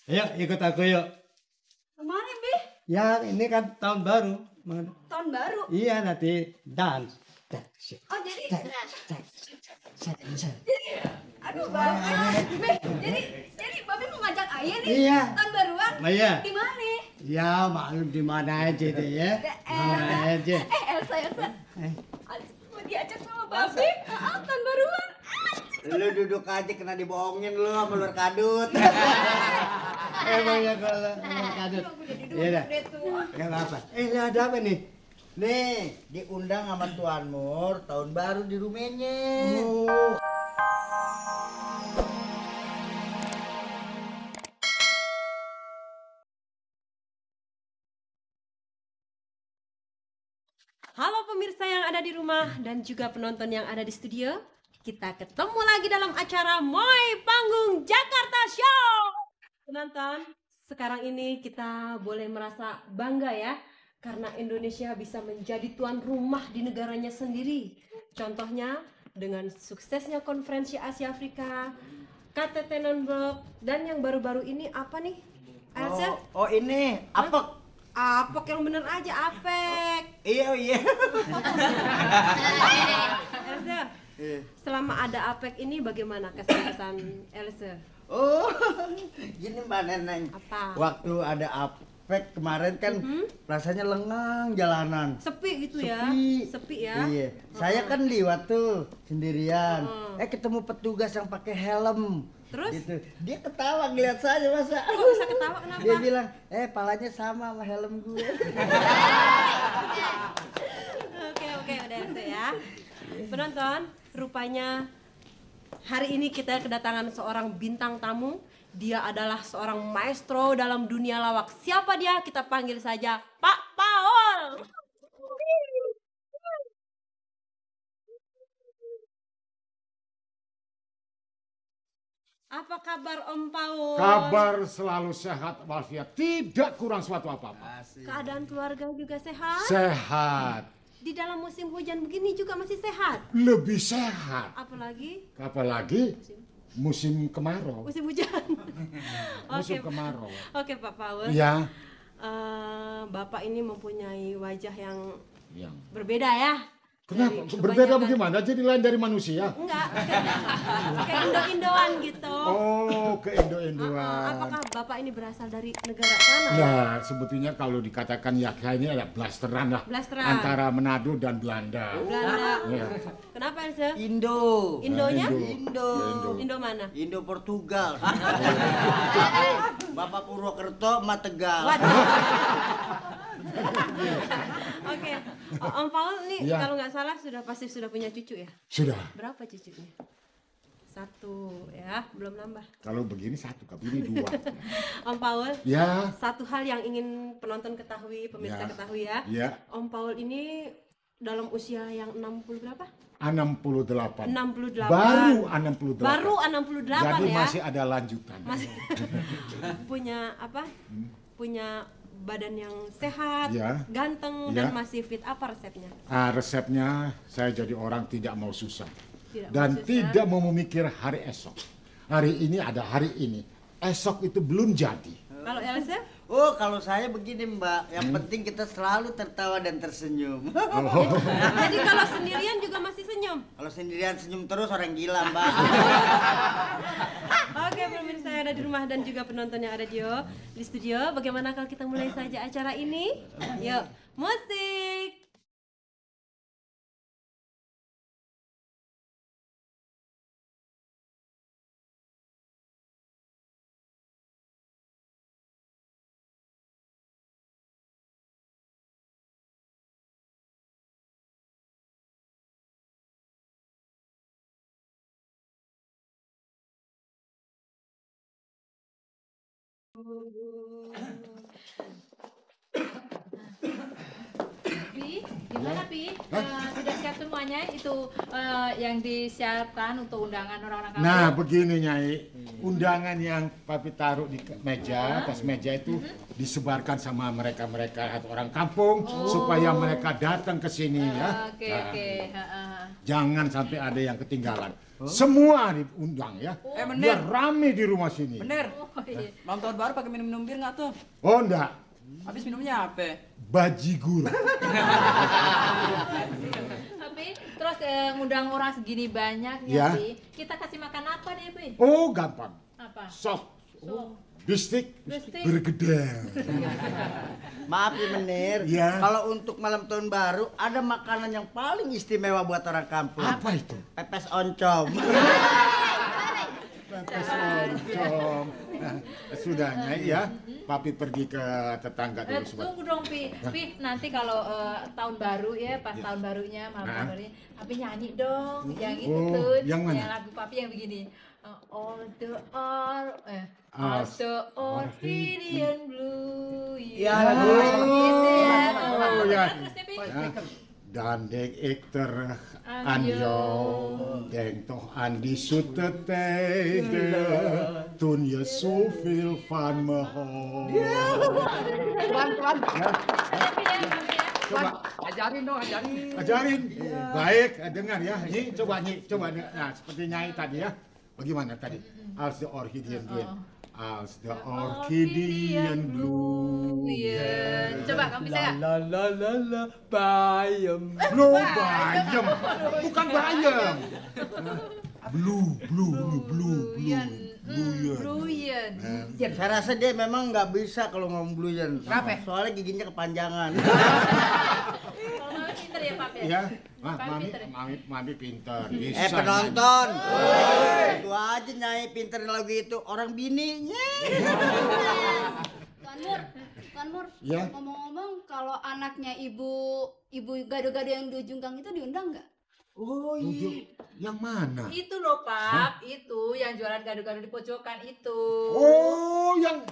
Ayo ikut aku yuk. Kemana, Bi? Ya ini kan tahun baru. Tahun baru? Iya nanti dance. Oh jadi, aduh Babe, Bi, jadi Babe mau ngajak Ayah nih Iya. tahun baruan? Iya. Di mana? Ya maklum di mana aja deh ya. Mana aja. Elsa, mau diajak sama Babe? Tahun baruan. Lu duduk aja kena dibohongin lu sama luar kadut. Emangnya kalau kadut. Iya dah. Gak apa-apa. Ini ada apa nih? Nih, diundang sama Tuan Mur tahun baru di rumahnya. Oh. Halo pemirsa yang ada di rumah dan juga penonton yang ada di studio. Kita ketemu lagi dalam acara Moi Panggung Jakarta Show. Penonton, sekarang ini kita boleh merasa bangga ya, karena Indonesia bisa menjadi tuan rumah di negaranya sendiri. Contohnya dengan suksesnya konferensi Asia Afrika, KTT Non-Blok, dan yang baru-baru ini apa nih? Elsa? Oh ini apek. Apek yang bener aja, apek. Iya. Elsa, selama ada apek ini bagaimana kesan-kesan Elsa? Oh, gini Mbak Neneng. Apa? Waktu ada apek kemarin kan rasanya lengang jalanan. Sepi gitu ya? Sepi ya? Iya. Saya kan liwat tuh sendirian. Ketemu petugas yang pakai helm. Terus? Gitu. Dia ketawa ngeliat saya masa. Kok bisa ketawa, kenapa? Dia bilang, palanya sama helm gue. Oke, udah Elsa ya. Penonton, rupanya hari ini kita kedatangan seorang bintang tamu. Dia adalah seorang maestro dalam dunia lawak. Siapa dia? Kita panggil saja Pak Paul. Apa kabar Om Paul? Kabar selalu sehat walafiat, tidak kurang suatu apa-apa. Keadaan keluarga juga sehat? Sehat. Di dalam musim hujan begini juga masih sehat? Lebih sehat. Apalagi musim kemarau. musim hujan. Musim kemarau. Oke Pak Paul. Ya. Bapak ini mempunyai wajah yang Yang. berbeda ya. Kenapa? Dari Berbeda kebanyakan- bagaimana? Jadi lain dari manusia? Enggak. Kayak Indo-Indoan gitu. Oh, ke Indo-Indoan. Apakah Bapak ini berasal dari negara sana? Nah, sebetulnya kalau dikatakan ya kayaknya ada blasteran lah. Blasteran. Antara Manado dan Belanda. Belanda. Ya. Kenapa Elsa? Indo. Indonya? Indo. Indo mana? Indo Portugal. Bapak Purwokerto, emak Tegal. Waduh. Oke. Om Paul nih Ya. kalau nggak salah pasti sudah punya cucu ya? Sudah. Berapa cucunya? 1 ya, belum nambah. Kalau begini 1, kalau ini 2. Om Paul, Ya. satu hal yang ingin penonton ketahui, pemirsa Ya. ketahui ya. Ya. Om Paul ini dalam usia yang 60 berapa? 68. 68. Baru 68. Baru 68 Jadi ya. masih ada lanjutan. Masih punya apa? Punya badan yang sehat, Ya. ganteng Ya. dan masih fit. Apa resepnya? Resepnya saya jadi orang tidak mau susah. Tidak Dan mau susah. tidak mau memikir hari esok. Hari ini ada hari ini. Esok itu belum jadi. Kalau Elsa? Oh, kalau saya begini Mbak, yang penting kita selalu tertawa dan tersenyum. Jadi kalau sendirian juga masih senyum? Kalau sendirian senyum terus orang gila Mbak. Oke, pemirsa yang ada di rumah dan juga penonton yang ada di studio, bagaimana kalau kita mulai saja acara ini? Yuk, musik! Gimana Pi? Sudah siap semuanya itu yang disiapkan untuk undangan orang-orang kampung? Nah begini Nyai, undangan yang Papi taruh di meja, atas meja itu disebarkan sama mereka-mereka atau orang kampung supaya mereka datang ke sini ya. Oke, Nah, oke. jangan sampai ada yang ketinggalan. Semua diundang ya. Biar rame di rumah sini. Bener. Oh, iya. Malam tahun baru pakai minum-minum bir nggak tuh? Oh enggak, Habis minumnya apa? bajigur. Tapi terus ngundang orang segini banyaknya Ya. Pi, kita kasih makan apa nih Pi? Oh gampang. Apa? Sop, So, bistik, Bistik. bergedel. Maaf ya Menir, Ya. kalau untuk malam tahun baru ada makanan yang paling istimewa buat orang kampung. Apa itu? Pepes oncom. Pepes oncom. Nah, sudah Nyai ya. Papi pergi ke tetangga dulu sebentar. tunggu dong Pi. Pi, nanti kalau tahun baru ya, pas Ya. tahun barunya, malam Nah. tahun barunya, Papi nyanyi dong. Yang itu Oh, tuh, yang mana? yang lagu Papi yang begini. All the orchidea blue. Ya, Gitu ya. Oh, ya. Terus nih, Pi. Ya. Dandek ikter Anjo. anjo deng toh andi sutete tun ye suvil van meho. Pelan-pelan. Ya, Papi ya, Papi ya. coba Ajarin dong, ajarin. ajarin. Baik, dengar ya. Nyi, coba. Nah, seperti Nyai tadi ya. Bagaimana tadi? Als the orchidean green. Als the orchidean blue. Iya. Coba kamu bisa nggak? La bayam. Blue bayam. Bukan bayam. Blue. Bluyen. Bluyen. Bluyen. Saya rasa dia memang nggak bisa kalau ngomong bluyen. Kenapa? Soalnya giginya kepanjangan. Kalau Mami pinter ya Papi ya? Ya, Papi mami, pinter ya? mami pintar. Bisa. Penonton. Itu aja Nyai pinterin lagu itu orang bininya. Tuan Mur, Ya. ngomong-ngomong kalau anaknya ibu gado-gado yang di ujung gang itu diundang nggak? Oh Tujuh. Yang mana? Itu loh Pap, itu yang jualan gado-gado di pojokan itu. Oh, yang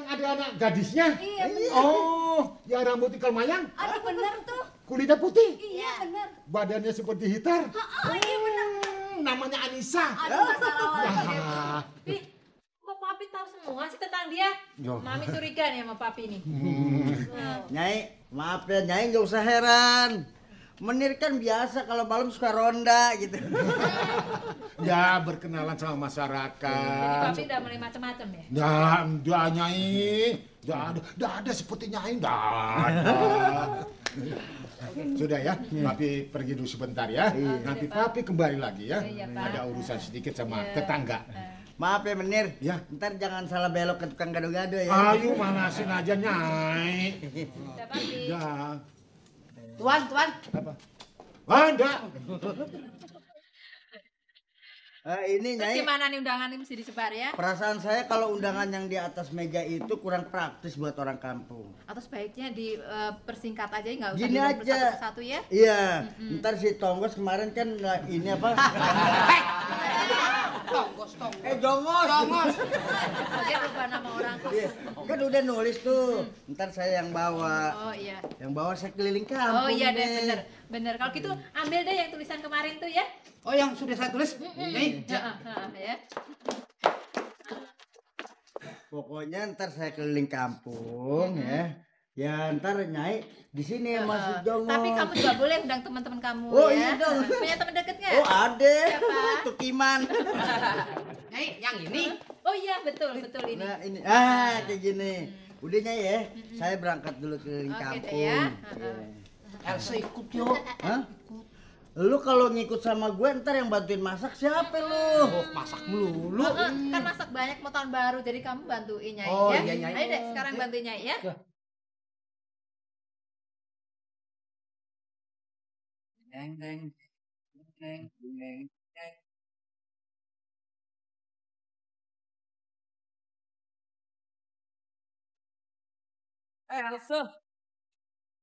ada anak gadisnya. Iya bener. Oh, yang rambut ikal mayang, Aduh bener tuh. kulitnya putih, Iya bener. badannya seperti hitar. Oh iya bener. Namanya Anissa. Aduh nggak salah lagi. Ah. Pi, kok Papi tahu semua sih tentang dia? Yo. Mami curiga nih sama Papi nih. Nyai, maaf ya Nyai nggak usah heran. Menir kan biasa kalau malam suka ronda gitu. Ya, berkenalan sama Jadi masyarakat. Papi udah mulai macam-macam ya? Dah Nyai. Dah ada seperti Nyai, dah ada. Sudah ya, Papi pergi dulu sebentar ya. Nanti Papi kembali lagi ya. Iya, Pak. Ada urusan sedikit sama Iya. tetangga. Maaf ya Menir. Ya. Ntar jangan salah belok ke tukang gado-gado ya. Ayo manasin aja Nyai. Udah Papi. Ya. Tuan. Apa? Ah, enggak. Ini Terus Nyai. gimana nih undangan ini mesti disebar ya? Perasaan saya kalau undangan yang di atas meja itu kurang praktis buat orang kampung. Atau sebaiknya dipersingkat aja nggak usah Gini diurut aja. satu-satu ya? Iya, ntar si Tonggos kemarin kan ini apa? Tonggos. Jongos. Dia lupa nama orang tuh. Iya, kan udah nulis tuh. Ntar saya yang bawa. Oh iya. Yang bawa saya keliling kampung. Oh iya deh, deh. bener. Kalau gitu ambil deh yang tulisan kemarin tuh ya. Oh, yang sudah saya tulis? Nih. Ya. Pokoknya ntar saya keliling kampung ya. Ya ntar Nyai di sini ya Mas Jongos. Tapi kamu juga boleh undang teman-teman kamu Oh, ya. iya dong. Punya teman deket nggak? Oh ada. Siapa? Tukiman. Nyai, yang ini. Oh iya betul ini. Nah ini kayak gini. Udah Nyai ya. Saya berangkat dulu keliling Oke deh kampung. ya. Iya. Elsa ikut yuk. Hah? Lu kalau ngikut sama gue ntar yang bantuin masak siapa lu? Oh, masak melulu. Kan masak banyak mau tahun baru jadi kamu bantuin Nyai Oh, ya. iya, Nyai. Ayo deh sekarang bantuin Nyai ya. Deng. Elsa,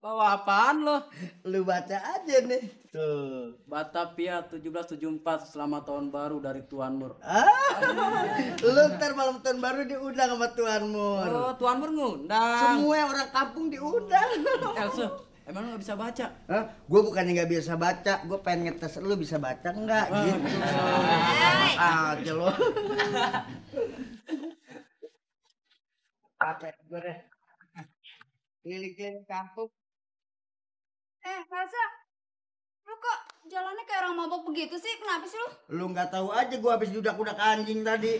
bawa apaan lo? Lu baca aja nih. Tuh. Batavia 1774 selamat tahun baru dari Tuan Mur. Lu ntar malam tahun baru diundang sama Tuan Mur. Oh, Tuan Mur ngundang. Semua orang kampung diundang. Elsa, Emang lu nggak bisa baca? Hah? Gue bukannya nggak bisa baca, gue pengen ngetes lu bisa baca nggak gitu. Aja lo. Apa gue deh? Keliling-keliling kampung. Masa? Lu kok jalannya kayak orang mabok begitu sih? Kenapa sih lu? Lu nggak tahu aja gue habis dudak-dudak anjing tadi.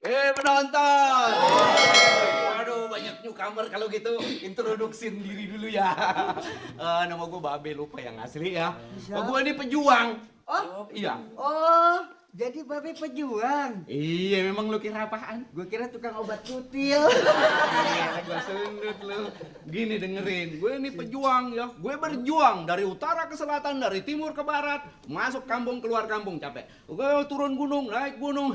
Penonton. Waduh, banyak newcomer kalau gitu. Introduksin diri dulu ya. Nama gue Babe, lupa yang asli ya. Gue ini pejuang. Oh, Iya. oh, jadi Babe pejuang. Iya, memang lu kira apaan? Gue kira tukang obat kutil. Iya, gue sundut lu. Gini dengerin, gue ini pejuang ya. Gue berjuang dari utara ke selatan, dari timur ke barat, masuk kampung keluar kampung, capek. Gue turun gunung, naik gunung,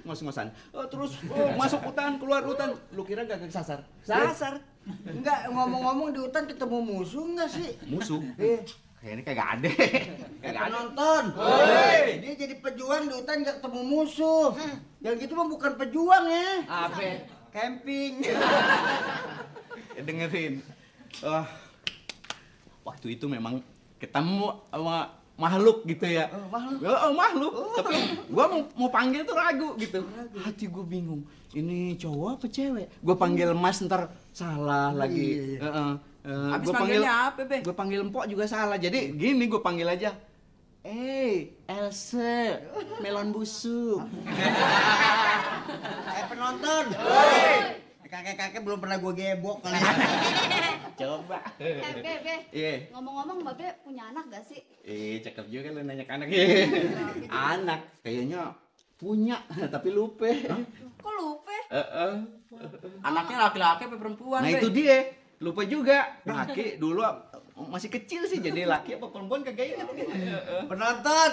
ngos-ngosan. Terus masuk hutan, keluar hutan. Lu kira gak kesasar? Sasar. Enggak, ngomong-ngomong di hutan ketemu musuh enggak sih? Musuh. Kayaknya kagak ada. Kagak ada. Penonton. Woi. Dia jadi pejuang di hutan nggak ketemu musuh. Yang gitu mah bukan pejuang ya. Apa? Camping. Dengerin. Waktu itu memang ketemu sama makhluk gitu ya. Makhluk. Tapi gua mau panggil tuh ragu gitu. Hati gua bingung. Ini cowok apa cewek? Gua panggil Mas ntar salah lagi. Habis Gua panggilnya apa, Be? Gue panggil Empok juga salah. Jadi gini gue panggil aja. Else, melon busuk. Penonton. Kakek-kakek belum pernah gue gebok kali. Coba. Be. Iya. Ngomong-ngomong, Babe punya anak gak sih? Cakep juga lu nanya ke anak. Anak kayaknya punya tapi lupa. Kok lupa? Anaknya laki-laki apa perempuan, Nah Be? itu dia. Lupa juga. Laki dulu masih kecil sih, jadi laki apa perempuan kagak inget. Penonton.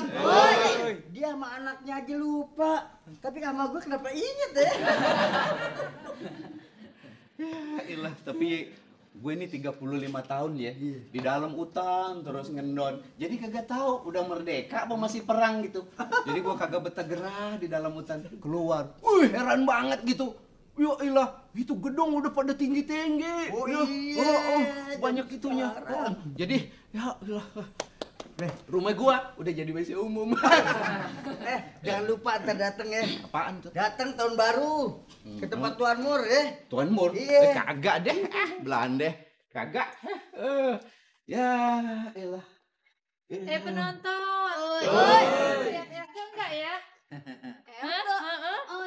Dia sama anaknya aja lupa. Tapi sama gue kenapa inget ya? Ilah, tapi gue ini 35 tahun ya di dalam hutan terus ngendon. Jadi kagak tahu udah merdeka apa masih perang gitu. Jadi gue kagak betah gerah di dalam hutan. Keluar. Heran banget gitu. Ya ilah, itu gedung udah pada tinggi-tinggi. Oh Ya, iya, banyak itunya. Jadi ya ilah. Rumah gua udah jadi WC umum. Jangan lupa ntar dateng ya. Apaan tuh? Dateng tahun baru ke tempat Tuan Mur ya. Tuan Mur? Iya. Kagak deh. Belanda. Kagak. Ya ilah. Penonton. Oi. Ya enggak ya?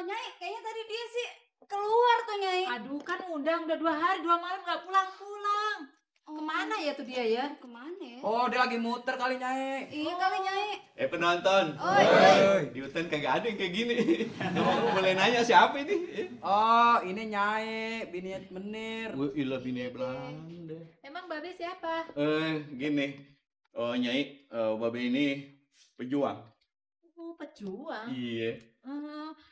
Nyai, kayaknya tadi dia sih keluar tuh, Nyai. Aduh, kan udah 2 hari 2 malam nggak pulang-pulang. Kemana ya tuh dia ya? Kemana ya? Oh, dia lagi muter kali, Nyai. Iya kali, Nyai. Penonton. Oi. Di hutan kagak ada yang kayak gini. Kamu boleh nanya siapa ini? Oh, ini Nyai, bini Menir. Ilah bini Belanda. Emang Babe siapa? Gini. Oh Nyai, Babe ini pejuang. Oh, pejuang. Iya.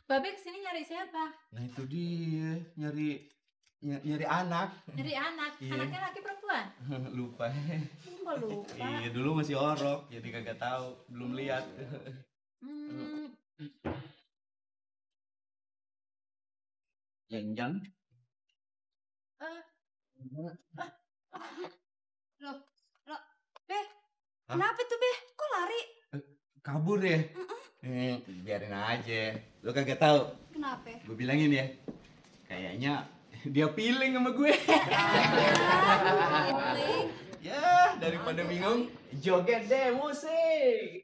Babe kesini nyari siapa? Nah itu dia, nyari anak. Nyari anak. Iya. Anaknya laki perempuan? Lupa. Kok lupa? Iya, dulu masih orok, jadi kagak tahu, belum lihat. Jenjang. Loh, Be. Kenapa tuh, Be? Kok lari? Kabur ya? Biarin aja. Lo kagak tahu. Kenapa? Gue bilangin ya. Kayaknya dia feeling sama gue. Ya, daripada bingung, joget deh musik.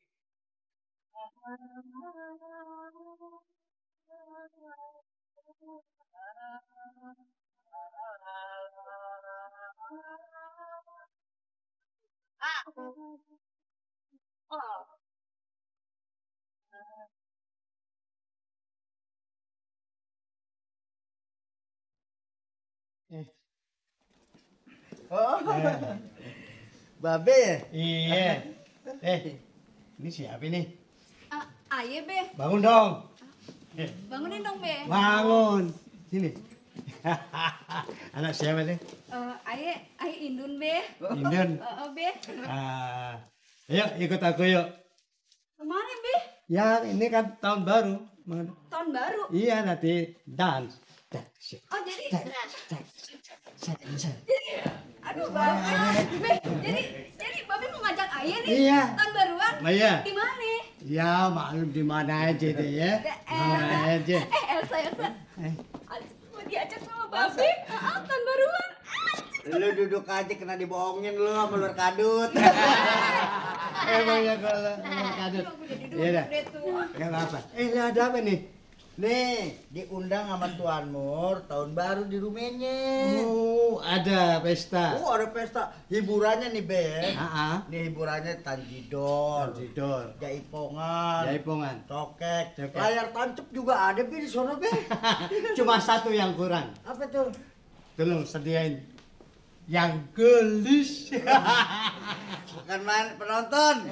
Oh. Babe ya? Iya. Ini siapa ini? Ayo, Be. Bangun dong. Bangunin dong, Be. Bangun. Sini. Anak siapa nih? Ayo Indun, Be. Indun. Be. Ayo ikut aku yuk. Kemana, Be? Ya, ini kan tahun baru. Tahun baru. Iya, nanti dance. Oh jadi, aduh bapak, jadi bapak mau ngajak ayah nih Iya. tahun baruan. Iya. Di mana? Ya, maklum di mana aja deh ya. Mana aja. Elsa, mau diajak sama bapak? Tahun baruan. Lu duduk aja kena dibohongin lu sama luar kadut. Emangnya kalau kadut. Iya dah. Enggak apa-apa. Lah ada apa nih? Nih, diundang sama Tuan Mur tahun baru di rumahnya. Oh, ada pesta. Oh, ada pesta. Hiburannya nih, Ben. Heeh. Nih hiburannya tanjidor, Tidur. jaipongan, Jaipongan. cokek, Cokek. layar tancap juga ada Ben di sono, Ben. Cuma satu yang kurang. Apa tuh? Tolong sediain yang gelis. Bukan main penonton.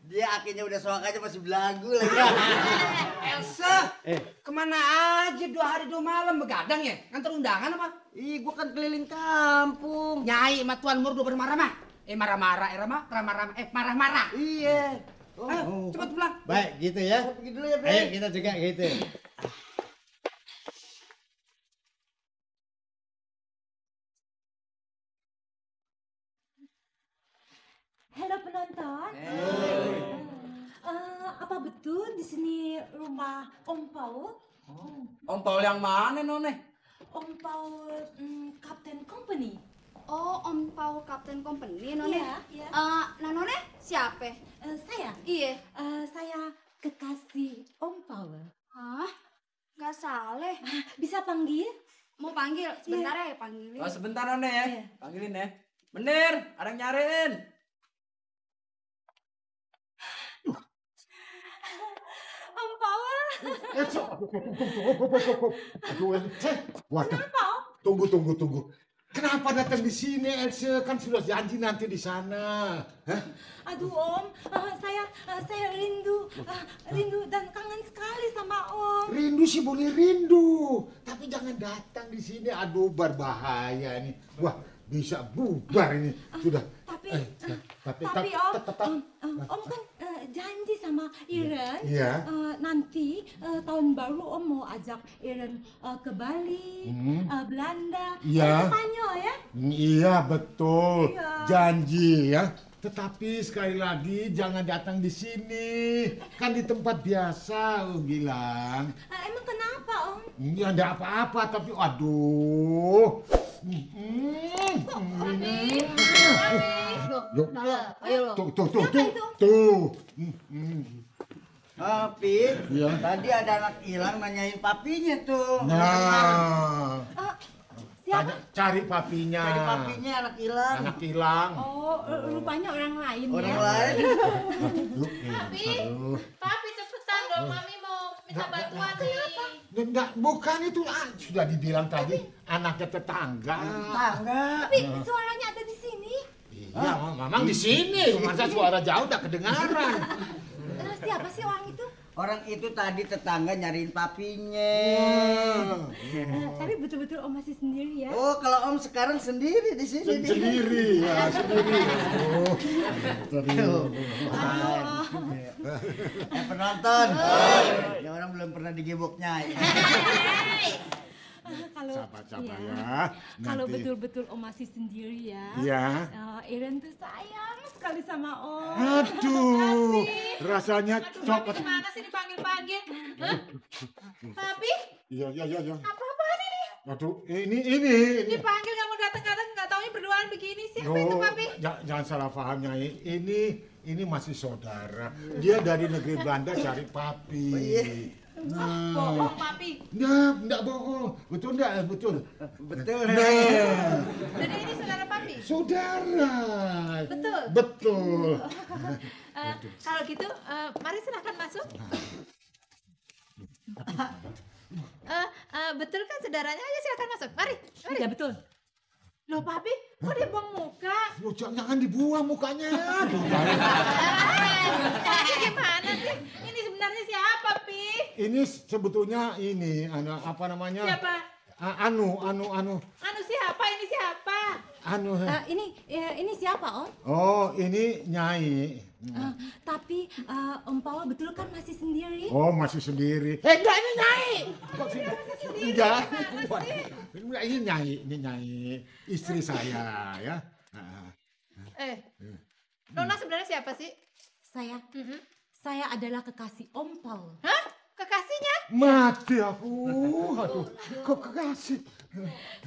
Dia akhirnya udah soak aja masih belagu lagi. Elsa, Eh, kemana aja 2 hari 2 malam begadang ya? Ngantar undangan apa? Ih, gua kan keliling kampung. Nyai sama Tuan Mur udah marah-marah. Marah-marah. Iya. Ayo, cepet pulang. baik gitu ya. Pergi dulu ya, Ben. Ayo kita juga gitu. Halo penonton. Apa betul di sini rumah Om Paul? Om Paul yang mana none? Om Paul Captain Company. Oh, Om Paul Captain Company, None. Iya. Nah, None siapa? Saya, Iya. saya kekasih Om Paul. Hah? Gak salah. Bisa panggil? Mau panggil? Sebentar ya, panggilin. Oh sebentar none ya, Iya. panggilin ya. Bener, ada yang nyariin. Om Paul. Aduh, waduh. Tunggu. Kenapa datang di sini, Else? Kan sudah janji nanti di sana. Hah? Aduh Om, saya rindu dan kangen sekali sama Om. Rindu sih boleh rindu, tapi jangan datang di sini. Aduh, berbahaya ini. Wah, bisa bubar ini. Sudah. Tapi Om kan janji sama Iren. Iya. Nanti tahun baru Om mau ajak Iren ke Bali, Belanda, Iya. Spanyol ya. Iya, betul. Iya. Janji ya. Tetapi sekali lagi jangan datang di sini. Kan di tempat biasa, lu bilang. Emang kenapa Om? Ini ada apa-apa, tapi aduh. Tuh. Tapi Iya. tadi ada anak hilang nanyain papinya tuh. Nah, Siapa? cari papinya. Jadi papinya anak hilang. Anak hilang. Oh, rupanya orang lain Orang ya. lain. Aduh. Papi cepetan dong, Mami mau minta bantuan nih. Enggak, bukan itu. Sudah dibilang tadi anaknya tetangga. Tangga. Tapi suaranya ada di sini. Iya, memang di sini. Masa suara jauh udah kedengaran. Siapa sih orang itu? Orang itu tadi tetangga nyariin papinya. Tapi betul-betul Om masih sendiri ya. Oh, kalau Om sekarang sendiri di sini. Sendiri ya, sendiri. Oh, Penonton. Ya orang belum pernah digebok Nyai. Kalau Sabar-sabar iya. ya. Kalau Nanti. betul-betul Om masih sendiri ya. Iya. Iren tuh sayang sekali sama Om. Aduh, rasanya Aduh, Papi coklat. gimana sih dipanggil-panggil? Hah? Papi, Iya. apa-apaan ini? Aduh, ini. Dipanggil nggak mau datang-datang, nggak taunya berduaan begini. Siapa itu, Papi? Jangan salah paham Nyai. Ini masih saudara. Dia dari negeri Belanda cari papi. Bohong, Papi. Enggak bohong. Betul enggak? Betul. Betul. Nah, Jadi ini saudara Papi? saudara. Betul? Betul. Kalau gitu, mari silahkan masuk. Betul kan saudaranya? Ayo silahkan masuk. Mari. Iya betul. Loh, Papi, kok dia buang muka? Loh, jangan dibuang mukanya. Papi gimana sih? Ini sebenarnya siapa, Pi? Ini sebetulnya apa namanya? Siapa? Anu. Anu siapa? Ini siapa? anu. Ini siapa Om? Oh, ini Nyai. Tapi Om Paul betul kan masih sendiri? Oh, masih sendiri. Enggak, ini Nyai. Kok sendiri? Enggak. Ini Nyai, istri saya ya. Nona sebenarnya siapa sih? Saya adalah kekasih Om Paul. Hah? Kekasihnya? Mati aku. Aduh, kok kekasih.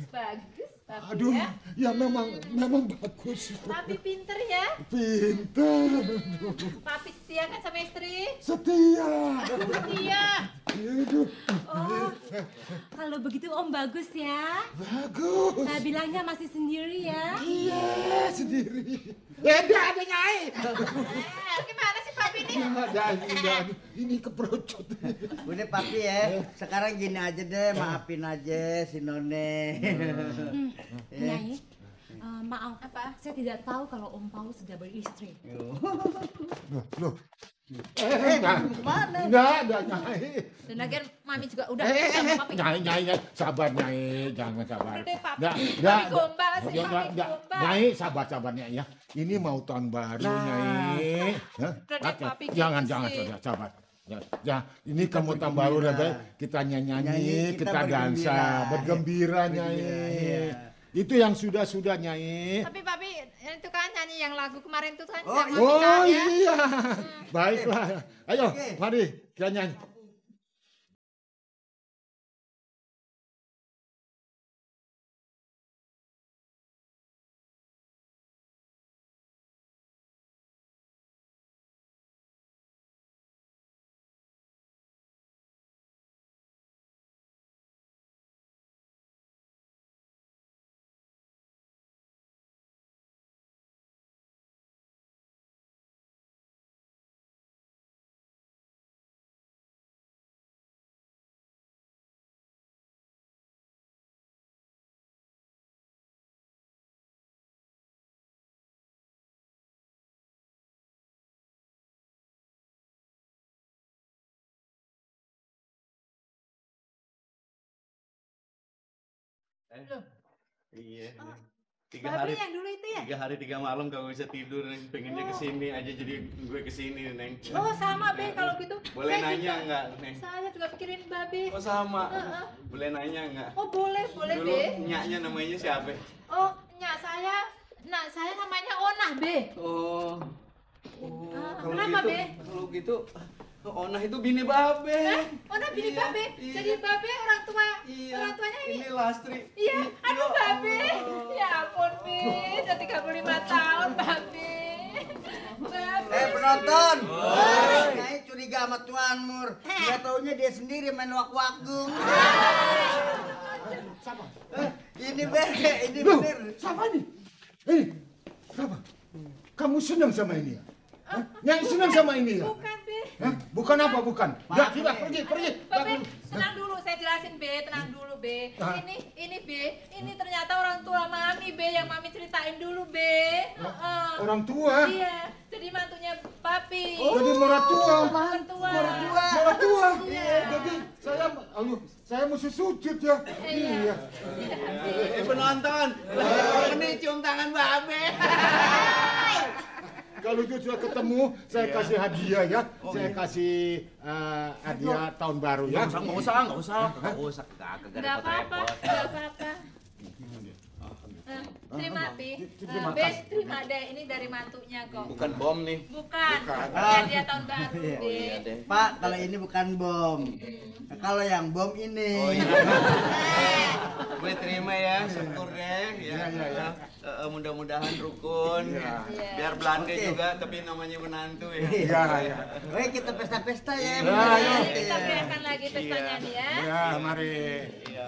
Bagus, tapi Aduh, ya. ya memang bagus. Papi pinter ya. Pintar. Papi setia kan sama istri? Setia. Setia. Aduh. Oh, kalau begitu Om bagus ya. Bagus. Nah, bilangnya masih sendiri ya. Iya, sendiri. Enggak ada Nyai. Gimana sih Papi ini? Ini keperucut. Udah Papi ya, sekarang gini aja deh, maafin aja si None. Nyai, maaf, saya tidak tahu kalau Om Paul sudah beristri. Loh. Mana? Enggak ada Nyai. Dan lagian Mami juga udah sama Papi. Nyai, sabar Nyai, jangan sabar. Udah deh, Papi. Nggak, Papi gombal sih, nggak, Papi nggak. gombal. Nyai, sabar Nyai ya. Ini mau tahun baru Nyai. Hah? Udah deh, Papi, Jangan, gitu sih. sabar. Ya, ini kamu tahun baru udah kita nyanyi, kita dansa, bergembira Nyai. Itu yang sudah Nyai. Tapi Papi, itu kan nyanyi yang lagu kemarin itu kan Oh, sama Oh kita ya. iya, baiklah. Ayo, mari kita nyanyi. Iya. Babi yang dulu itu ya? 3 hari 3 malam kagak bisa tidur, Neng. Pengennya kesini aja, jadi gue kesini, Neng. Oh sama Be kalau gitu. Boleh Saya nanya juga- nggak, Neng? Saya juga pikirin Babe. Oh sama. Boleh nanya nggak? Oh boleh Dulu Be. nyaknya namanya siapa? Oh nyak saya namanya Onah Be. Oh. Kalau kenapa, gitu, Be? kalau gitu, Onah itu bini Babe. Onah bini Iya, Babe. iya. Jadi Babe orang Iya. tuanya ini. Ini Lastri. Iya, aduh Ya Babe. Allah. Ya ampun Be, udah 35 tahun Babe. Babe. Penonton. Nyai curiga sama Tuan Mur. Dia taunya dia sendiri main wak-wakgung. Siapa? Ini ini Loh, bener. siapa ini? Siapa? Kamu senang sama ini ya? Hah? Nyai senang sama ini ya? Bukan Be. Hah? Bukan apa, bukan? Enggak, sudah, pergi. Babe, tenang dulu, saya jelasin Be, tenang dulu Be. Ah. Ini Be, ini ternyata orang tua Mami Be, yang Mami ceritain dulu Be. Orang tua? Iya, jadi mantunya Papi. Jadi mertua. Mertua. Mertua. Iya. Jadi saya mesti sujud ya. Iya. Penonton, ini cium tangan Babe. Kalau itu sudah ketemu, saya kasih hadiah ya. Saya kasih hadiah tahun baru ya. Nggak usah. Kagak Enggak apa-apa, enggak apa-apa. Terima Pi. Be, terima deh, ini dari mantunya kok. Bukan bom nih. Bukan. Hadiah tahun baru, Iya. Be. Pak, kalau ini bukan bom. Kalau yang bom ini. Oh iya. Gue terima ya, syukur deh. Ya. Mudah-mudahan rukun. Biar Belanda Oke. juga, tapi namanya menantu ya. Iya. Oke, kita pesta-pesta ya. Ya, ayo. Kita berikan lagi pestanya nih ya. Ya, mari. Iya.